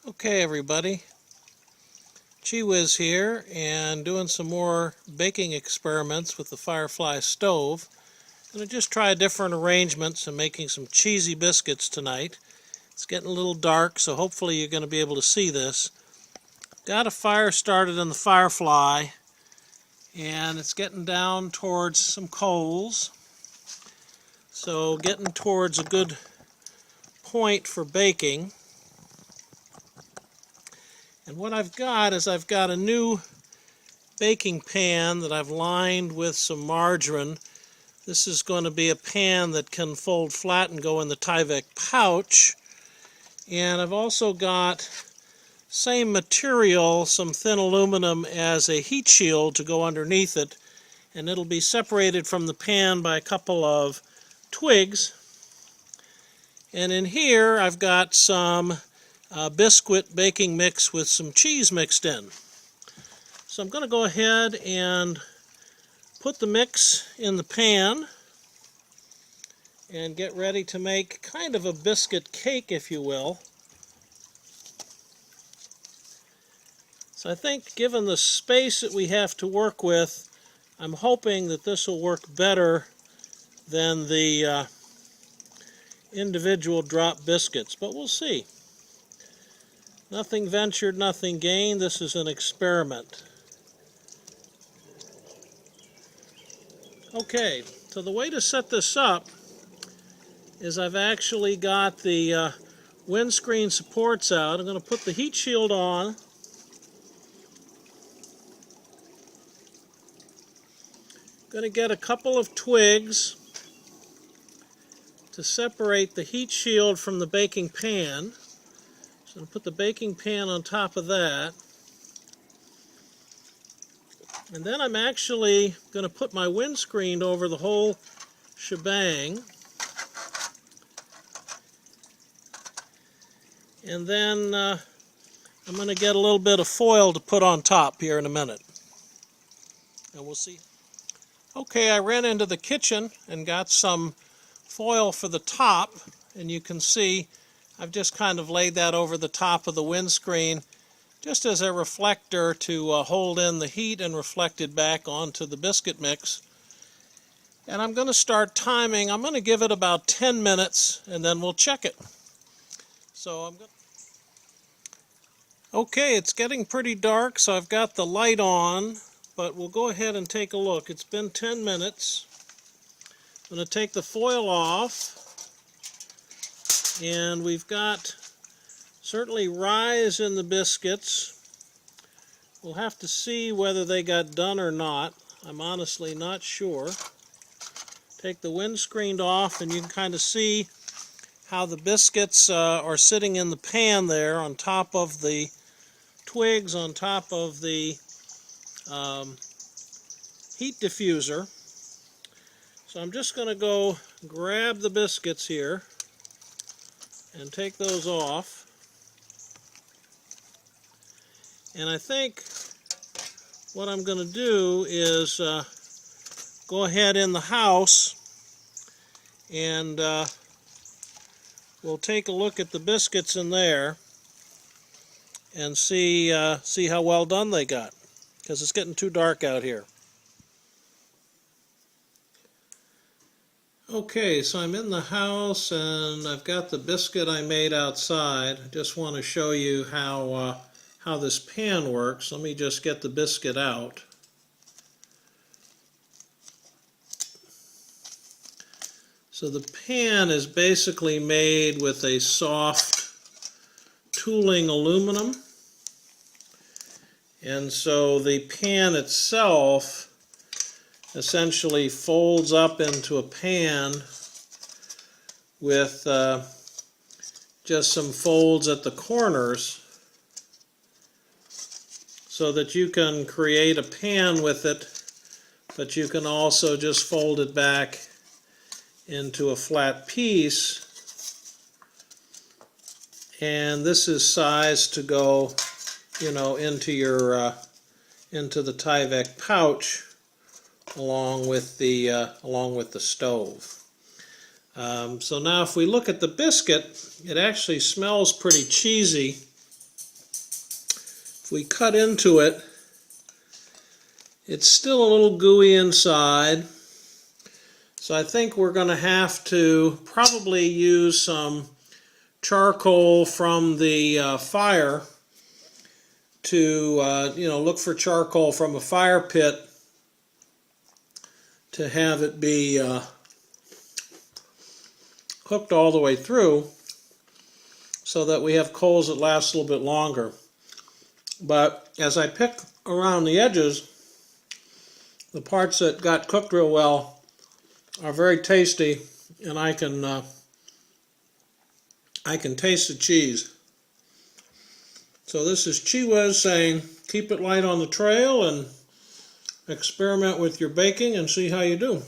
Okay everybody, Chi-Whiz here and doing some more baking experiments with the FireFly stove. I'm going to just try different arrangements and making some cheesy biscuits tonight. It's getting a little dark, so hopefully you're going to be able to see this. Got a fire started in the FireFly and it's getting down towards some coals. So getting towards a good point for baking. And what I've got is I've got a new baking pan that I've lined with some margarine. This is going to be a pan that can fold flat and go in the Tyvek pouch. And I've also got same material, some thin aluminum as a heat shield to go underneath it. And it'll be separated from the pan by a couple of twigs. And in here I've got some biscuit baking mix with some cheese mixed in. So I'm going to go ahead and put the mix in the pan and get ready to make kind of a biscuit cake, if you will. So I think given the space that we have to work with, I'm hoping that this will work better than the individual drop biscuits, but we'll see. Nothing ventured, nothing gained. This is an experiment. Okay, so the way to set this up is I've actually got the windscreen supports out. I'm going to put the heat shield on. Going to get a couple of twigs to separate the heat shield from the baking pan. So I'm going to put the baking pan on top of that. And then I'm actually going to put my windscreen over the whole shebang. And then I'm going to get a little bit of foil to put on top here in a minute. And we'll see. Okay, I ran into the kitchen and got some foil for the top. And you can see I've just kind of laid that over the top of the windscreen just as a reflector to hold in the heat and reflect it back onto the biscuit mix. And I'm going to start timing. I'm going to give it about 10 minutes and then we'll check it. So okay, it's getting pretty dark, so I've got the light on, but we'll go ahead and take a look. It's been 10 minutes. I'm going to take the foil off. And we've got certainly rise in the biscuits. We'll have to see whether they got done or not. I'm honestly not sure. Take the windscreen off and you can kind of see how the biscuits are sitting in the pan there on top of the twigs, on top of the heat diffuser. So I'm just going to go grab the biscuits here and take those off. And I think what I'm going to do is go ahead in the house and we'll take a look at the biscuits in there and see how well done they got, because it's getting too dark out here. Okay, so I'm in the house and I've got the biscuit I made outside. I just want to show you how this pan works. Let me just get the biscuit out. So the pan is basically made with a soft tooling aluminum. And so the pan itself essentially folds up into a pan with just some folds at the corners so that you can create a pan with it, but you can also just fold it back into a flat piece. And this is sized to go, you know, into your into the Tyvek pouch along with the stove. So now if we look at the biscuit, it actually smells pretty cheesy. if we cut into it, it's still a little gooey inside. So I think we're going to have to probably use some charcoal from the fire to, look for charcoal from a fire pit to have it be cooked all the way through so that we have coals that last a little bit longer. But as I pick around the edges, the parts that got cooked real well are very tasty, and I can taste the cheese. So this is Chiwez saying, keep it light on the trail and experiment with your baking and see how you do.